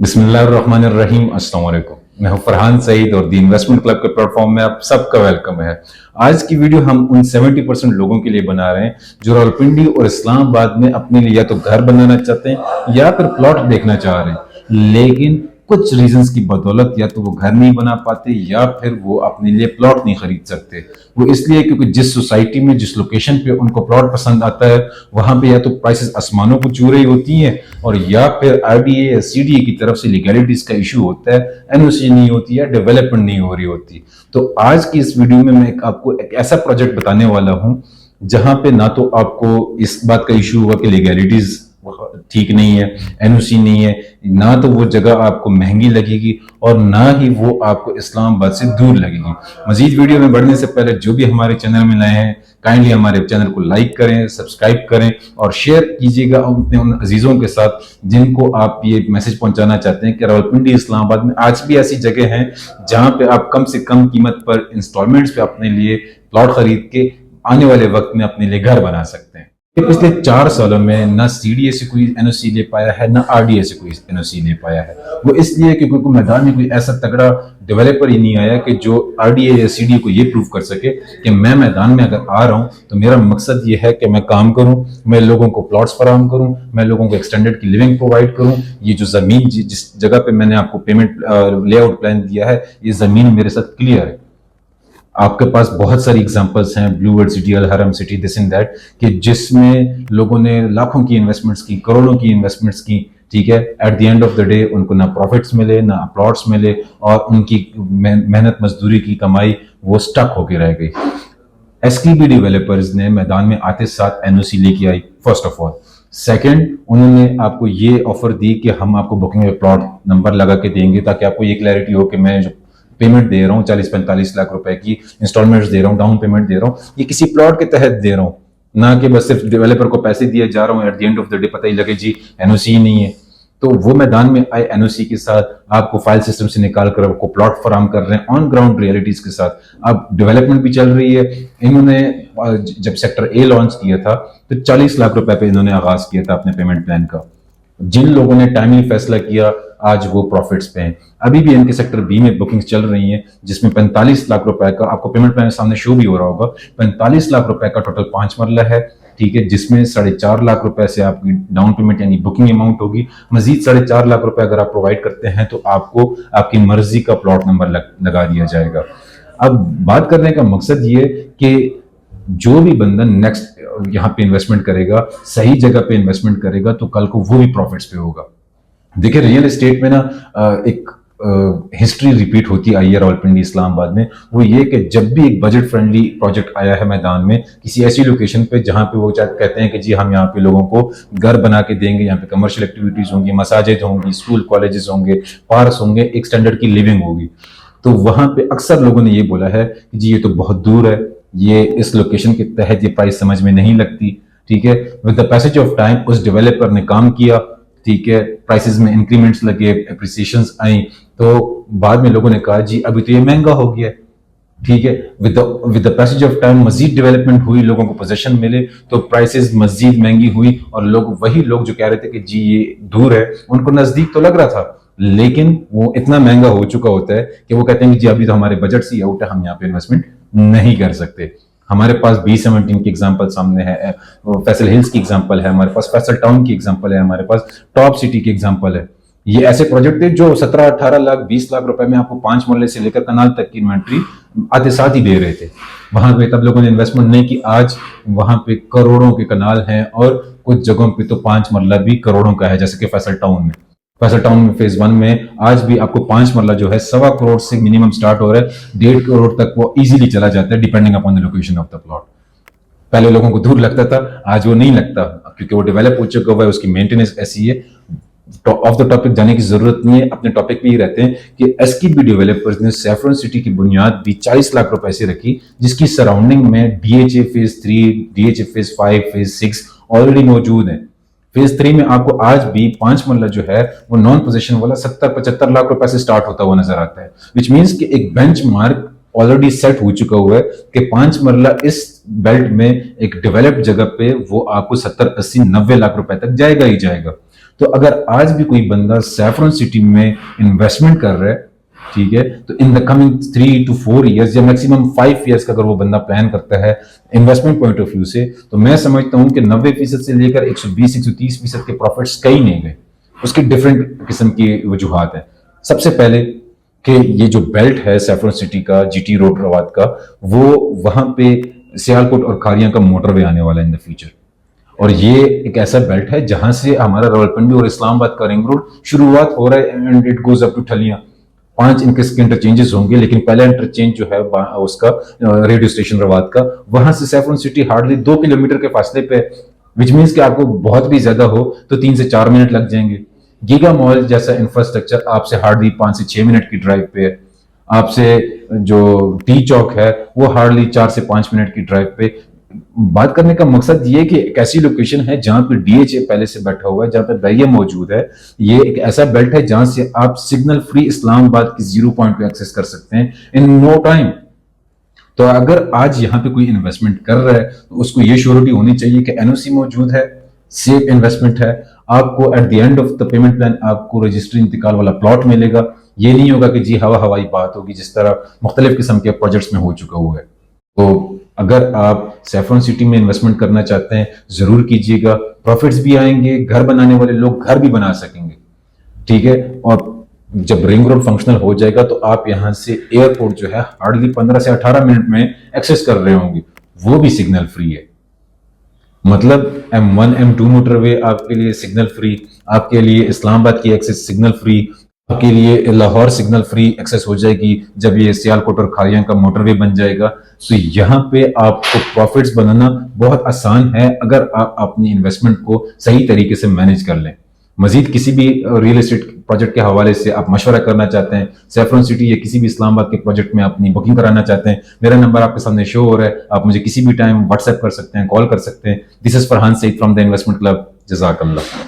बिस्मिल्लाहिर्रहमानिर्रहीम। अस्सलाम वालेकुम। मैं हूं फरहान सईद और दी इन्वेस्टमेंट क्लब के प्लेटफॉर्म में आप सबका वेलकम है। आज की वीडियो हम उन 70% लोगों के लिए बना रहे हैं जो रावलपिंडी और इस्लामाबाद में अपने लिए या तो घर बनाना चाहते हैं या फिर प्लॉट देखना चाह रहे हैं, लेकिन कुछ रीजंस की बदौलत या तो वो घर नहीं बना पाते या फिर वो अपने लिए प्लॉट नहीं खरीद सकते। वो इसलिए क्योंकि जिस सोसाइटी में जिस लोकेशन पे उनको प्लॉट पसंद आता है वहां पे या तो प्राइसेस आसमानों को छू रही होती हैं और या फिर आरडीए या सीडीए की तरफ से लीगैलिटीज का इशू होता है, एनओसी नहीं होती है, डेवलपमेंट नहीं हो रही होती। तो आज की इस वीडियो में मैं आपको एक ऐसा प्रोजेक्ट बताने वाला हूं जहां पे ना तो आपको इस बात का इशू होगा कि लीगैलिटीज ठीक नहीं है, एनओसी नहीं है, ना तो वो जगह आपको महंगी लगेगी और ना ही वो आपको इस्लामाबाद से दूर लगेगी। मजीद वीडियो में बढ़ने से पहले जो भी हमारे चैनल में नए हैं काइंडली हमारे चैनल को लाइक करें, सब्सक्राइब करें और शेयर कीजिएगा अपने उन अजीजों के साथ जिनको आप ये मैसेज पहुंचाना चाहते हैं कि रावलपिंडी इस्लामाबाद में आज भी ऐसी जगह हैं जहां पे आप कम से कम कीमत पर इंस्टॉलमेंट्स पे अपने लिए प्लॉट खरीद के आने वाले वक्त में अपने लिए घर बना सकते हैं। पिछले 4 सालों में ना सीडीए से कोई एनओसी ले पाया है ना आरडीए से कोई एनओसी ले पाया है। वो इसलिए क्योंकि मैदान में कोई ऐसा तगड़ा डेवलपर ही नहीं आया कि जो आरडीए या सीडीए को ये प्रूव कर सके कि मैं मैदान में अगर आ रहा हूं तो मेरा मकसद ये है कि मैं काम करूं, मैं लोगों को प्लॉट्स फराहम करूं, मैं लोगों को एक्सटेंडेड की लिविंग प्रोवाइड करूं। ये जो जमीन जिस जगह पे मैंने आपको पेमेंट लेआउट प्लान दिया है, ये जमीन मेरे साथ क्लियर है। आपके पास बहुत सारी एग्जांपल्स हैं, ब्लू वर्ल्ड सिटी, अल हरम सिटी, दिस इन दैट, कि जिसमें लोगों ने लाखों की इन्वेस्टमेंट्स की, करोड़ों की इन्वेस्टमेंट्स की, ठीक है। At the end of the day उनको ना प्रॉफिट्स मिले ना प्लॉट्स मिले और उनकी मेहनत मजदूरी की कमाई वो स्टक होके रह गई। एसटीबी डेवलपर्स ने मैदान में आते साथ एनओसी लेके आई, फर्स्ट ऑफ ऑल। सेकंड, उन्होंने आपको ये ऑफर दी कि हम आपको बुकिंग में प्लॉट नंबर लगा के देंगे ताकि आपको ये क्लैरिटी हो कि मैं जो पेमेंट दे रहा हूँ 40-45 लाख रुपए की इंस्टॉलमेंट्स दे रहा हूँ, डाउन पेमेंट दे रहा हूँ, ये किसी प्लॉट के तहत दे रहा हूँ, ना कि बस सिर्फ डेवलपर को पैसे दिए जा रहा हूँ, at the end of the day पता ही लगे जी एनओसी नहीं है। तो वो मैदान में आए एनओसी के साथ आपको फाइल सिस्टम से निकाल कर आपको प्लॉट फराम कर रहे हैं ऑन ग्राउंड रियलिटीज के साथ। अब डेवलपमेंट भी चल रही है। इन्होंने जब सेक्टर ए लॉन्च किया था तो 40 लाख रुपए पे इन्होंने आगाज किया था अपने पेमेंट प्लान का। जिन लोगों ने टाइमली फैसला किया आज वो प्रॉफिट्स पे हैं। अभी भी इनके सेक्टर बी में बुकिंग्स चल रही हैं जिसमें 45 लाख रुपए का आपको पेमेंट प्लान सामने शो भी हो रहा होगा। 45 लाख रुपए का टोटल 5 मरला है, ठीक है, जिसमें 4.5 लाख रुपए से आपकी डाउन पेमेंट यानी बुकिंग अमाउंट होगी। मजीद 4.5 लाख रुपए अगर आप प्रोवाइड करते हैं तो आपको आपकी मर्जी का प्लॉट नंबर लगा दिया जाएगा। अब बात करने का मकसद ये कि जो भी बंदा नेक्स्ट यहाँ पे इन्वेस्टमेंट करेगा, सही जगह पे इन्वेस्टमेंट करेगा तो कल को वो भी प्रॉफिट्स पे होगा। देखिए रियल एस्टेट में ना एक हिस्ट्री रिपीट होती आई है रावलपिंडी इस्लामाबाद में। वो ये कि जब भी एक बजट फ्रेंडली प्रोजेक्ट आया है मैदान में किसी ऐसी लोकेशन पे जहां पे वो कहते हैं कि जी हम यहाँ पे लोगों को घर बना के देंगे, यहाँ पे कमर्शियल एक्टिविटीज होंगी, मसाजिद होंगी, स्कूल कॉलेजेस होंगे, पार्क होंगे, एक स्टैंडर्ड की लिविंग होगी, तो वहां पे अक्सर लोगों ने ये बोला है कि जी ये तो बहुत दूर है, ये इस लोकेशन के तहत ये प्राइस समझ में नहीं लगती, ठीक है। With the passage of time उस डेवलपर ने काम किया, ठीक है, प्राइसेस में इंक्रीमेंट्स लगे, एप्रिसिएशंस आई, तो बाद में लोगों ने कहा जी अभी तो ये महंगा हो गया, ठीक है। With the passage of time मजीद डेवलपमेंट हुई, लोगों को पोजीशन मिले तो प्राइसेस मजीद महंगी हुई और वही लोग जो कह रहे थे कि जी ये दूर है उनको नजदीक तो लग रहा था, लेकिन वो इतना महंगा हो चुका होता है कि वो कहते हैं कि जी अभी तो हमारे बजट से आउट है, हम यहाँ पे इन्वेस्टमेंट नहीं कर सकते। हमारे पास B17 की एग्जांपल सामने है, फैसल हिल्स की एग्जांपल है, हमारे पास फैसल टाउन की एग्जांपल है, हमारे पास टॉप सिटी की एग्जांपल है। ये ऐसे प्रोजेक्ट थे जो 17-18 लाख 20 लाख रुपए में आपको 5 मरले से लेकर कनाल तक की इन्वेंट्री आते साथ ही दे रहे थे। वहां पे तब लोगों ने इन्वेस्टमेंट नहीं की, आज वहां पे करोड़ों के कनाल हैं और कुछ जगहों पे तो 5 मरला भी करोड़ों का है, जैसे कि फैसल टाउन में। फैसल टाउन में फेज 1 में आज भी आपको 5 मरला जो है 1.25 करोड़ से मिनिमम स्टार्ट हो रहा है, 1.5 करोड़ तक वो इजीली चला जाता है depending upon the location of the plot. पहले लोगों को दूर लगता था, आज वो नहीं लगता क्योंकि वो डेवलप हो चुका हुआ है, उसकी मेंटेनेंस ऐसी है। ऑफ द टॉपिक जाने की जरूरत नहीं है, अपने टॉपिक पे ही रहते हैं कि एसकेबी डेवलपर्स ने सैफरन सिटी की बुनियाद भी 40 लाख रुपए से रखी, जिसकी सराउंडिंग में DHA phase 3, DHA phase 5, phase 6 already मौजूद है। फेज 3 में आपको आज भी 5 मरला जो है वो नॉन पोजीशन वाला 70-75 लाख रुपए से स्टार्ट होता हुआ नजर आता है, विच मीन्स कि एक बेंचमार्क ऑलरेडी सेट हो चुका हुआ है कि 5 मरला इस बेल्ट में एक डेवलप्ड जगह पे वो आपको 70-80-90 लाख रुपए तक जाएगा ही जाएगा। तो अगर आज भी कोई बंदा सैफरन सिटी में इन्वेस्टमेंट कर रहा है, ठीक है, तो in the coming 3 to 4 years या मैक्सिमम 5 ईयर्स का अगर वो बंदा प्लान करता है इन्वेस्टमेंट पॉइंट ऑफ व्यू से, तो मैं समझता हूं कि 90% से लेकर 120-130% के प्रॉफिट्स कहीं नहीं गए। उसकी डिफरेंट किस्म की वजूहात है। सबसे पहले कि ये जो बेल्ट है सैफरन सिटी का, जीटी रोड रवात का, वो वहां पे सियालकोट और खारियां का मोटरवे आने वाला है इन द फ्यूचर। और ये एक ऐसा बेल्ट है जहां से हमारा रावलपिंडी और इस्लामाबाद का रिंग रोड शुरुआत हो रहा है and it goes up to ठलियां। 5 इनके इंटरचेंजेस होंगे, लेकिन पहला इंटरचेंज जो है उसका रेडियो स्टेशन रवात का, वहां से सैफरन सिटी हार्डली 2 किलोमीटर के फासले पे, विच मीन्स कि आपको बहुत भी ज्यादा हो तो 3 से 4 मिनट लग जाएंगे। गीगा मॉल जैसा इंफ्रास्ट्रक्चर आपसे हार्डली 5 से 6 मिनट की ड्राइव पे है। आपसे जो टी चौक है वो हार्डली 4 से 5 मिनट की ड्राइव पे। बात करने का मकसद ये कि एक ऐसी लोकेशन है जहां पे डीएचए पहले से बैठा हुआ है, जहां पे दरिया मौजूद है। ये एक ऐसा बेल्ट है जहां से आप सिग्नल फ्री इस्लामाबाद की 0 पॉइंट पे एक्सेस कर सकते हैं इन नो टाइम। तो अगर आज यहाँ पे कोई इन्वेस्टमेंट कर रहा है तो उसको ये श्योरिटी होनी चाहिए कि एनओसी मौजूद है, सेफ इन्वेस्टमेंट है, आपको at the end of the payment plan आपको रजिस्ट्री इंतकाल वाला प्लॉट मिलेगा। ये नहीं होगा कि जी हवाई बात होगी जिस तरह मुख्तलिफ किस्म के प्रोजेक्ट्स में हो चुका हुआ है। तो अगर आप सैफरन सिटी में इन्वेस्टमेंट करना चाहते हैं जरूर कीजिएगा, प्रॉफिट्स भी आएंगे, घर बनाने वाले लोग घर भी बना सकेंगे, ठीक है। और जब रिंग रोड फंक्शनल हो जाएगा तो आप यहां से एयरपोर्ट जो है हार्डली 15 से 18 मिनट में एक्सेस कर रहे होंगे, वो भी सिग्नल फ्री है। मतलब M1 M2 मोटरवे आपके लिए सिग्नल फ्री, आपके लिए इस्लामाबाद की एक्सेस सिग्नल फ्री, आपके लिए लाहौर सिग्नल फ्री एक्सेस हो जाएगी जब ये सियालकोट और खारियां का मोटरवे बन जाएगा। तो यहाँ पे आपको प्रॉफिट्स बनाना बहुत आसान है अगर आप अपनी इन्वेस्टमेंट को सही तरीके से मैनेज कर लें। मजीद किसी भी रियल एस्टेट प्रोजेक्ट के हवाले से आप मशवरा करना चाहते हैं, सैफरन सिटी या किसी भी इस्लामाबाद के प्रोजेक्ट में अपनी बुकिंग कराना चाहते हैं, मेरा नंबर आपके सामने शो हो रहा है, आप मुझे किसी भी टाइम व्हाट्सएप कर सकते हैं, कॉल कर सकते हैं। This is Farhan Saeed from the investment club. जज़ाकल्लाह।